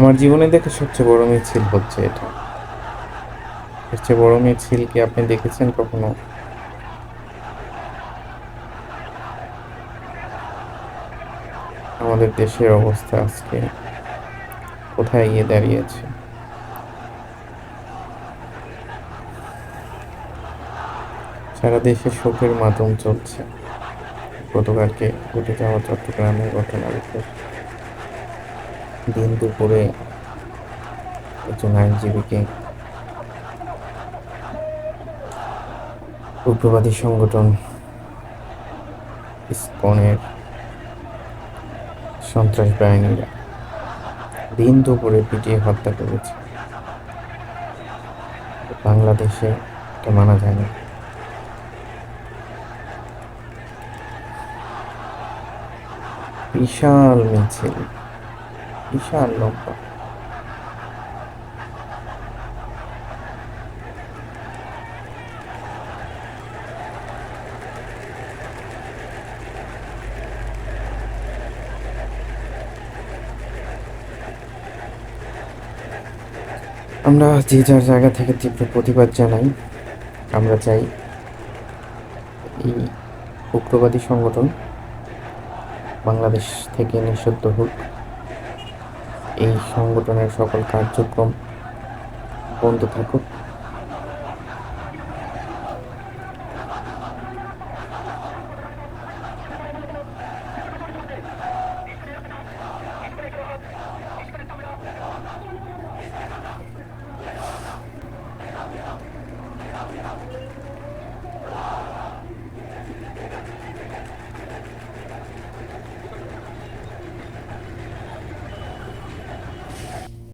আমার জীবনে দেখা সবচেয়ে বড় মিছিল হচ্ছে এটা। এর চেয়ে বড় মিছিল কি আপনি দেখেছেন কখনো? আমাদের দেশের অবস্থা আজকে কোথায় গিয়ে দাঁড়িয়েছে? সারা দেশে শোকের মাতম চলছে। গতকালকে ঘটে যাওয়া চট্টগ্রামের ঘটনার উপর দিন দুপুরে একজন আইনজীবীকে উগ্রবাদী সংগঠন ইসকনের সন্ত্রাস বাহিনীরা দিন দুপুরে পিটিয়ে হত্যা করেছে। বাংলাদেশে এটা মানা যায় না। বিশাল মিছিল, বিশাল লম্বা। আমরা যে যার জায়গা থেকে তীব্র প্রতিবাদ জানাই। আমরা চাই এই উগ্রবাদী সংগঠন বাংলাদেশ থেকে নিষিদ্ধ হোক। এই সংগঠনের সকল কার্যক্রম বন্ধ থাকুক।